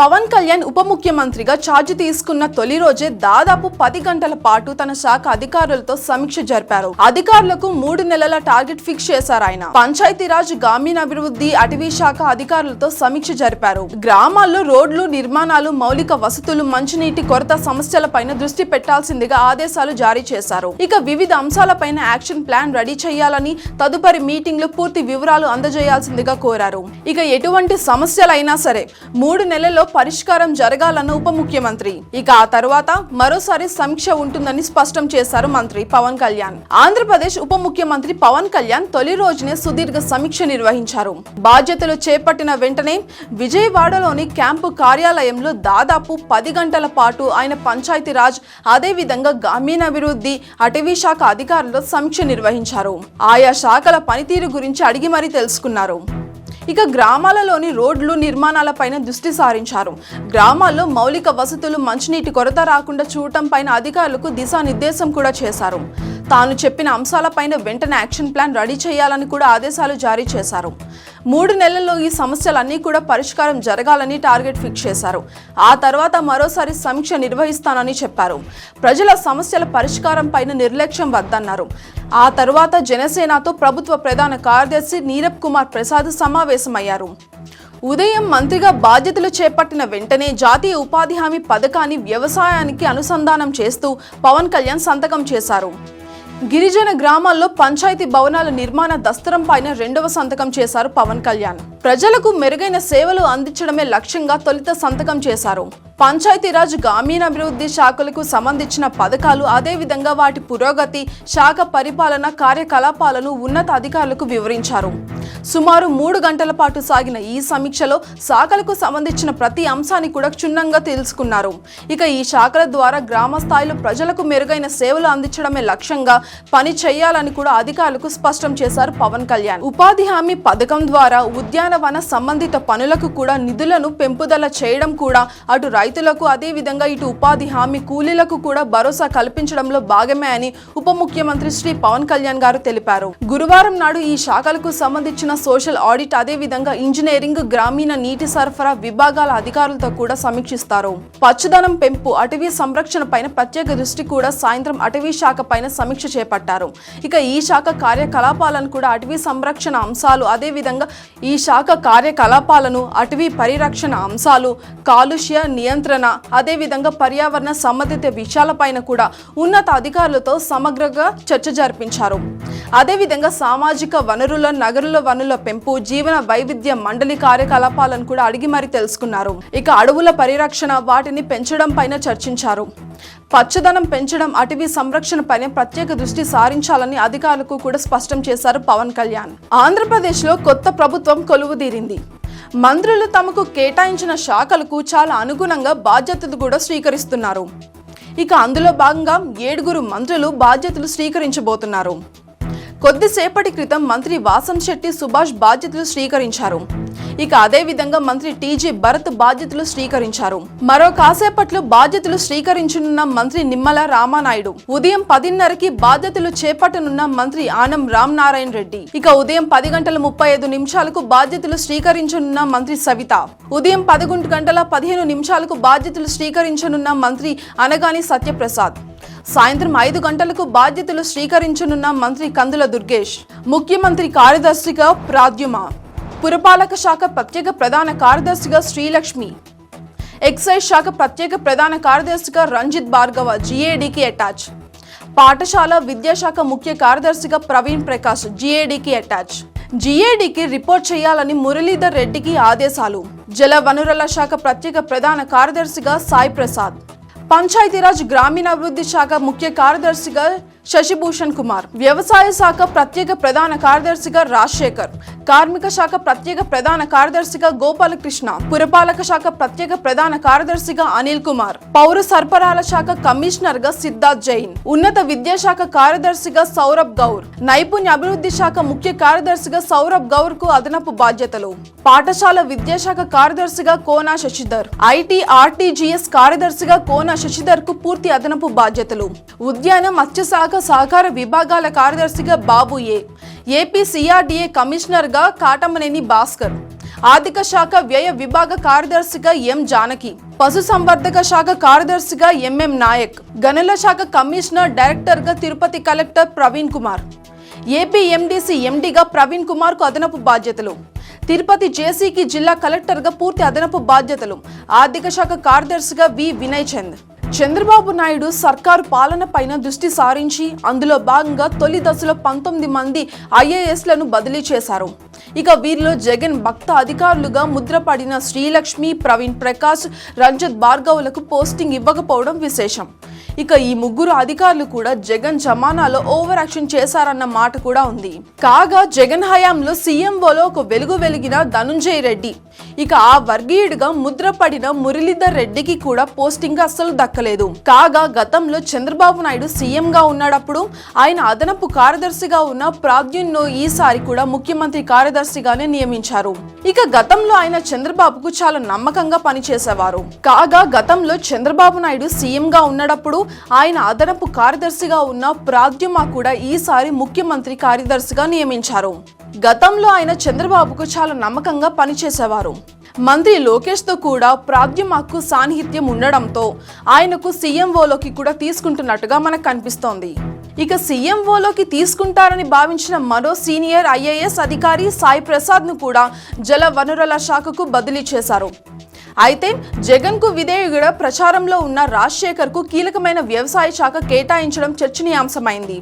పవన్ కళ్యాణ్ ఉప ముఖ్యమంత్రిగా ఛార్జ్ తీసుకున్న తొలి రోజే దాదాపు 10 గంటల పాటు తన శాఖ అధికారులతో సమీక్ష జరిపారు. అధికారులకు 3 నెలల టార్గెట్ ఫిక్స్ చేశారు. ఆయన పంచాయతీరాజ్, గ్రామీణాభివృద్ధి, అటవీ శాఖ అధికారులతో సమీక్ష జరిపారు. గ్రామాల్లో రోడ్లు, నిర్మాణాలు, మౌలిక వసతులు, మంచినీటి కొరత సమస్యలపైన దృష్టి పెట్టాల్సిందిగా ఆదేశాలు జారీ చేశారు. ఇక వివిధ అంశాలపైన యాక్షన్ ప్లాన్ రెడీ చేయాలని, తదుపరి మీటింగ్ లో పూర్తి వివరాలు అందజేయాల్సిందిగా కోరారు. ఇక ఎటువంటి సమస్యలైనా సరే 3 నెలల్లో పరిష్కారం జరగాలన్న ఉప ముఖ్యమంత్రి. ఇక ఆ తర్వాత మరోసారి సమీక్ష ఉంటుందని స్పష్టం చేశారు మంత్రి పవన్ కళ్యాణ్. ఆంధ్రప్రదేశ్ ఉప ముఖ్యమంత్రి పవన్ కళ్యాణ్ తొలి రోజునే సుదీర్ఘ సమీక్ష నిర్వహించారు. బాధ్యతలు చేపట్టిన వెంటనే విజయవాడలోని క్యాంపు కార్యాలయంలో దాదాపు 10 గంటల పాటు ఆయన పంచాయతీరాజ్, అదేవిధంగా గ్రామీణాభివృద్ధి, అటవీ శాఖ అధికారులతో సమీక్ష నిర్వహించారు. ఆయా శాఖల పనితీరు గురించి అడిగి మరీ తెలుసుకున్నారు. ఇక గ్రామాలలోని రోడ్లు, నిర్మాణాలపైన దృష్టి సారించారు. గ్రామాల్లో మౌలిక వసతులు, మంచినీటి కొరత రాకుండా చూడటం పైన అధికారులకు దిశానిర్దేశం కూడా చేశారు. తాను చెప్పిన అంశాలపైన వెంటనే యాక్షన్ ప్లాన్ రెడీ చేయాలని కూడా ఆదేశాలు జారీ చేశారు. 3 నెలల్లో ఈ సమస్యలన్నీ కూడా పరిష్కారం జరగాలని టార్గెట్ ఫిక్స్ చేశారు. ఆ తర్వాత మరోసారి సమీక్ష నిర్వహిస్తానని చెప్పారు. ప్రజల సమస్యల పరిష్కారం పైన నిర్లక్ష్యం వద్దన్నారు. ఆ తర్వాత జనసేనతో ప్రభుత్వ ప్రధాన కార్యదర్శి నీరబ్ కుమార్ ప్రసాద్ సమావేశమయ్యారు. ఉదయం మంత్రిగా బాధ్యతలు చేపట్టిన వెంటనే జాతీయ ఉపాధి హామీ పథకాన్ని వ్యవసాయానికి అనుసంధానం చేస్తూ పవన్ కళ్యాణ్ సంతకం చేశారు. గిరిజన గ్రామాల్లో పంచాయతీ భవనాల నిర్మాణ దస్తరం పైన 2వ సంతకం చేశారు పవన్ కళ్యాణ్. ప్రజలకు మెరుగైన సేవలు అందించడమే లక్ష్యంగా తొలుత సంతకం చేశారు. పంచాయతీరాజ్, గ్రామీణాభివృద్ధి శాఖలకు సంబంధించిన పథకాలు, అదేవిధంగా వాటి పురోగతి, శాఖ పరిపాలన కార్యకలాపాలను ఉన్నత అధికారులకు వివరించారు. సుమారు 3 గంటల పాటు సాగిన ఈ సమీక్షలో శాఖలకు సంబంధించిన ప్రతి అంశాన్ని కూడా క్షుణ్ణంగా తెలుసుకున్నారు. ఇక ఈ శాఖల ద్వారా గ్రామ స్థాయిలో ప్రజలకు మెరుగైన సేవలు అందించడమే లక్ష్యంగా పని చేయాలని కూడా అధికారులకు స్పష్టం చేశారు పవన్ కళ్యాణ్. ఉపాధి హామీ పథకం ద్వారా ఉద్యానవన సంబంధిత పనులకు కూడా నిధులను పెంపుదల చేయడం కూడా అటు రైతులకు, అదేవిధంగా ఇటు ఉపాధి హామీ కూలీలకు కూడా భరోసా కల్పించడంలో భాగమే అని ఉప ముఖ్యమంత్రి శ్రీ పవన్ కళ్యాణ్ గారు తెలిపారు. గురువారం నాడు ఈ శాఖలకు సంబంధించిన సోషల్ ఆడిట్, అదేవిధంగా ఇంజనీరింగ్, గ్రామీణ నీటి సరఫరా విభాగాల అధికారులతో కూడా సమీక్షిస్తారు. పచ్చదనం పెంపు, అటవీ సంరక్షణ పైన ప్రత్యేక దృష్టి కూడా సాయంత్రం అటవీ శాఖ పైన సమీక్ష చేపట్టారు. ఇక ఈ శాఖ కార్యకలాపాలను కూడా అటవీ సంరక్షణ అంశాలు, అదేవిధంగా ఈ శాఖ కార్యకలాపాలను అటవీ పరిరక్షణ అంశాలు, కాలుష్య నియంత్రణ, అదేవిధంగా పర్యావరణ సంబంధిత విషయాలపైన కూడా ఉన్నత అధికారులతో సమగ్రంగా చర్చ జరిపించారు. అదేవిధంగా సామాజిక వనరుల, నగరుల వనరుల పెంపు, జీవన వైవిధ్య మండలి కార్యకలాపాలను కూడా అడిగి మరీ తెలుసుకున్నారు. ఇక అడవుల పరిరక్షణ, వాటిని పెంచడం పైన చర్చించారు. పచ్చదనం పెంచడం, అటవీ సంరక్షణ పైన ప్రత్యేక దృష్టి సారించాలని అధికారులకు కూడా స్పష్టం చేశారు పవన్ కళ్యాణ్. ఆంధ్రప్రదేశ్లో కొత్త ప్రభుత్వం కొలువుదీరింది. మంత్రులు తమకు కేటాయించిన శాఖలకు చాలా అనుగుణంగా బాధ్యతలు కూడా స్వీకరిస్తున్నారు. ఇక అందులో భాగంగా 7 మంత్రులు బాధ్యతలు స్వీకరించబోతున్నారు. కొద్దిసేపటి క్రితం మంత్రి వాసంశెట్టి సుభాష్ బాధ్యతలు స్వీకరించారు. ఇక అదే విధంగా మంత్రి టీజీ భరత్ బాధ్యతలు స్వీకరించారు. మరో కాసేపట్లో బాధ్యతలు స్వీకరించనున్న మంత్రి నిమ్మల రామానాయుడు. ఉదయం 10:30కి బాధ్యతలు చేపట్టనున్న మంత్రి ఆనం రామనారాయణ రెడ్డి. ఇక ఉదయం 10:35 బాధ్యతలు స్వీకరించనున్న మంత్రి సవిత. ఉదయం 11:15 బాధ్యతలు స్వీకరించనున్న మంత్రి అనగాని సత్యప్రసాద్. సాయంత్రం 5 గంటలకు బాధ్యతలు స్వీకరించనున్న మంత్రి కందుల దుర్గేష్. ముఖ్యమంత్రి కార్యదర్శిగా ప్రాద్యుమ, పురపాలక శాఖ ప్రత్యేక ప్రధాన కార్యదర్శిగా శ్రీలక్ష్మి, ఎక్సైజ్ శాఖ ప్రత్యేక ప్రధాన కార్యదర్శిగా రంజిత్ భార్గవ జిఏడికి అటాచ్, పాఠశాల విద్యాశాఖ ముఖ్య కార్యదర్శిగా ప్రవీణ్ ప్రకాష్ జిఏడికి అటాచ్. జిఏడికి రిపోర్ట్ చేయాలని మురళీధర్ రెడ్డికి ఆదేశాలు. జల వనరుల శాఖ ప్రత్యేక ప్రధాన కార్యదర్శిగా సాయి ప్రసాద్, పంచాయతీరాజ్ గ్రామీణాభివృద్ధి శాఖ ముఖ్య కార్యదర్శిగా శశిభూషణ్ కుమార్, వ్యవసాయ శాఖ ప్రత్యేక ప్రధాన కార్యదర్శిగా రాజశేఖర్, కార్మిక శాఖ ప్రత్యేక ప్రధాన కార్యదర్శిగా గోపాలకృష్ణ, పురపాలక శాఖ ప్రత్యేక ప్రధాన కార్యదర్శిగా అనిల్ కుమార్, పౌర సరఫరాల శాఖ కమిషనర్ గా సిద్ధార్థ్ జైన్, ఉన్నత విద్యాశాఖ కార్యదర్శిగా సౌరభ్ గౌర్, నైపుణ్య అభివృద్ధి శాఖ ముఖ్య కార్యదర్శిగా సౌరభ్ గౌర్ కు అదనపు బాధ్యతలు, పాఠశాల విద్యాశాఖ కార్యదర్శిగా కోనా శశిధర్, ఐటీ ఆర్టీజీఎస్ కార్యదర్శిగా కోనా శశిధర్ కు పూర్తి అదనపు బాధ్యతలు, ఉద్యాన మత్స్యశాఖ సహకార విభాగాల కార్యదర్శిగా బాబు ఏపీ సిఆర్డీఏ కమిషనర్ గా కాటమనేని భాస్కర్, ఆర్థిక శాఖ వ్యయ విభాగ కార్యదర్శిగా ఎం జానకి, పశుసంవర్ధక శాఖ కార్యదర్శిగా ఎంఎం నాయక్, గనుల శాఖ కమిషనర్ డైరెక్టర్ గా Tirupati collector Praveen Kumar, AP MDC ఎండీగా ప్రవీణ్ కుమార్ కు అదనపు బాధ్యతలు, తిరుపతి జేసీకి జిల్లా కలెక్టర్ గా పూర్తి అదనపు బాధ్యతలు, ఆర్థిక శాఖ కార్యదర్శిగా వి వినయ్ చంద్. చంద్రబాబు నాయుడు సర్కారు పాలన పైన దృష్టి సారించి అందులో భాగంగా తొలి దశలో 19 మంది ఐఏఎస్లను బదిలీ చేశారు. ఇక వీరిలో జగన్ భక్త అధికారులుగా ముద్రపడిన శ్రీలక్ష్మి, ప్రవీణ్ ప్రకాష్, రంజిత్ భార్గవులకు పోస్టింగ్ ఇవ్వకపోవడం విశేషం. ఇక ఈ ముగ్గురు అధికారులు కూడా జగన్ జమానాలో ఓవర్ యాక్షన్ చేశారన్న మాట కూడా ఉంది. కాగా జగన్ హయాంలో సీఎంఓలో ఒక వెలుగు వెలిగిన ధనుంజయ రెడ్డి, ఇక ఆ వర్గీయుడిగా ముద్రపడిన మురళీధర్ రెడ్డికి కూడా పోస్టింగ్ అస్సలు దక్కలేదు. కాగా గతంలో చంద్రబాబు నాయుడు సీఎం గా ఉన్నప్పుడు ఆయన అదనపు కార్యదర్శిగా ఉన్న ప్రాద్యున్ను ఈసారి కూడా ముఖ్యమంత్రి కార్యదర్శిగానే నియమించారు. ఇక గతంలో ఆయన చంద్రబాబుకు చాలా నమ్మకంగా పనిచేసేవారు. కాగా గతంలో చంద్రబాబు నాయుడు సీఎం గా ఉన్నప్పుడు ఆయన అదనపు కార్యదర్శిగా ఉన్న ప్రాద్యుమ కూడా ఈసారి ముఖ్యమంత్రి కార్యదర్శిగా నియమించారు. గతంలో ఆయన చంద్రబాబుకు చాలా నమ్మకంగా పనిచేసేవారు. మంత్రి లోకేష్ తో కూడా ప్రాద్యుమకు సాన్నిహిత్యం ఉండడంతో ఆయనకు సీఎంఓలోకి కూడా తీసుకుంటున్నట్టుగా మనకు కనిపిస్తోంది. ఇక సీఎంఓలోకి తీసుకుంటారని భావించిన మరో సీనియర్ ఐఏఎస్ అధికారి సాయి ప్రసాద్ ను కూడా జల వనరుల శాఖకు బదిలీ చేశారు. అయితే జగన్ కు విధేయుడిగా ప్రచారంలో ఉన్న రాజశేఖర్ కు కీలకమైన వ్యవసాయ శాఖ కేటాయించడం చర్చనీయాంశమైంది.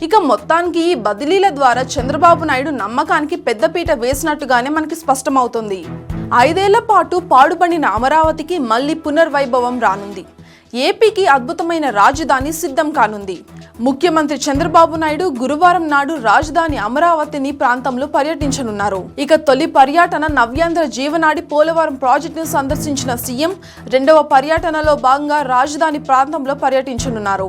ఇక మొత్తానికి ఈ బదిలీల ద్వారా చంద్రబాబు నాయుడు నమ్మకానికి పెద్దపీట వేసినట్టుగానే మనకి స్పష్టమవుతుంది. 5 ఏళ్ల పాటు పాడుబడిన అమరావతికి మళ్లీ పునర్వైభవం రానుంది. ఏపీకి అద్భుతమైన రాజధాని సిద్ధం కానుంది. ముఖ్యమంత్రి చంద్రబాబు నాయుడు గురువారం నాడు రాజధాని అమరావతిని ప్రాంతంలో పర్యటించనున్నారు. ఇక తొలి పర్యటన నవ్యాంధ్ర జీవనాడి పోలవరం ప్రాజెక్టును సందర్శించిన సీఎం రెండవ పర్యటనలో భాగంగా రాజధాని ప్రాంతంలో పర్యటించనున్నారు.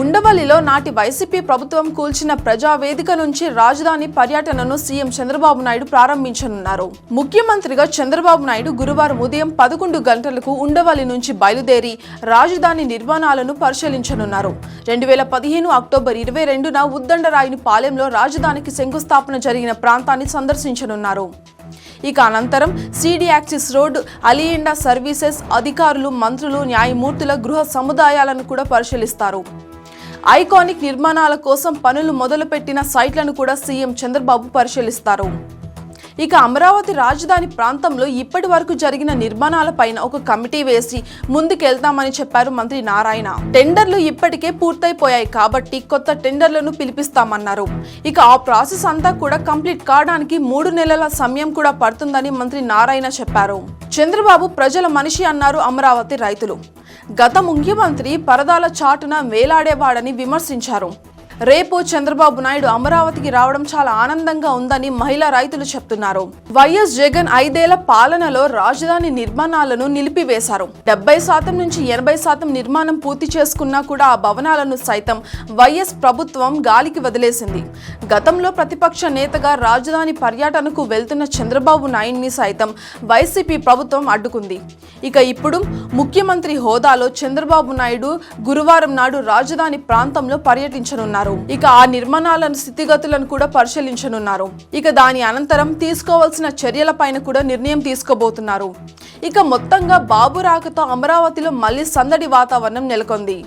ఉండవల్లిలో నాటి వైసీపీ ప్రభుత్వం కూల్చిన ప్రజావేదిక నుంచి రాజధాని పర్యటనను సీఎం చంద్రబాబు నాయుడు ప్రారంభించనున్నారు. ముఖ్యమంత్రిగా చంద్రబాబు నాయుడు గురువారం ఉదయం 11 గంటలకు ఉండవల్లి నుంచి బయలుదేరి రాజధాని నిర్మాణాలను పరిశీలించనున్నారు. 2015 అక్టోబర్ 22న ఉద్దండరాయుని పాలెంలో రాజధానికి శంకుస్థాపన జరిగిన ప్రాంతాన్ని సందర్శించనున్నారు. ఇక అనంతరం సిడి యాక్సిస్ రోడ్, అలియండా సర్వీసెస్ అధికారులు, మంత్రులు, న్యాయమూర్తుల గృహ సముదాయాలను కూడా పరిశీలిస్తారు. ఐకానిక్ నిర్మాణాల కోసం పనులు మొదలుపెట్టిన సైట్లను కూడా సీఎం చంద్రబాబు పరిశీలిస్తారు. ఇక అమరావతి రాజధాని ప్రాంతంలో ఇప్పటి వరకు జరిగిన నిర్మాణాలపైన ఒక కమిటీ వేసి ముందుకెళ్తామని చెప్పారు మంత్రి నారాయణ. టెండర్లు ఇప్పటికే పూర్తయిపోయాయి కాబట్టి కొత్త టెండర్లను పిలిపిస్తామన్నారు. ఇక ఆ ప్రాసెస్ అంతా కూడా కంప్లీట్ కావడానికి 3 నెలల సమయం కూడా పడుతుందని మంత్రి నారాయణ చెప్పారు. చంద్రబాబు ప్రజల మనిషి అన్నారు అమరావతి రైతులు. గత ముఖ్యమంత్రి పరదాల చాటున వేలాడేవాడని విమర్శించారు. రేపు చంద్రబాబు నాయుడు అమరావతికి రావడం చాలా ఆనందంగా ఉందని మహిళా రైతులు చెప్తున్నారు. వైఎస్ జగన్ 5 ఏళ్ల పాలనలో రాజధాని నిర్మాణాలను నిలిపివేశారు. 70% నుంచి 80% నిర్మాణం పూర్తి చేసుకున్నా కూడా ఆ భవనాలను సైతం వైఎస్ ప్రభుత్వం గాలికి వదిలేసింది. గతంలో ప్రతిపక్ష నేతగా రాజధాని పర్యటనకు వెళ్తున్న చంద్రబాబు నాయుడిని సైతం వైసీపీ ప్రభుత్వం అడ్డుకుంది. ఇక ఇప్పుడు ముఖ్యమంత్రి హోదాలో చంద్రబాబు నాయుడు గురువారం నాడు రాజధాని ప్రాంతంలో పర్యటించనున్నారు. ఇక ఆ నిర్మాణాలను స్థితిగతులను కూడా పరిశీలించనున్నారు. ఇక దాని అనంతరం తీసుకోవాల్సిన చర్యలపైన కూడా నిర్ణయం తీసుకోబోతున్నారు. ఇక మొత్తంగా బాబు రాకతో అమరావతిలో మళ్లీ సందడి వాతావరణం నెలకొంది.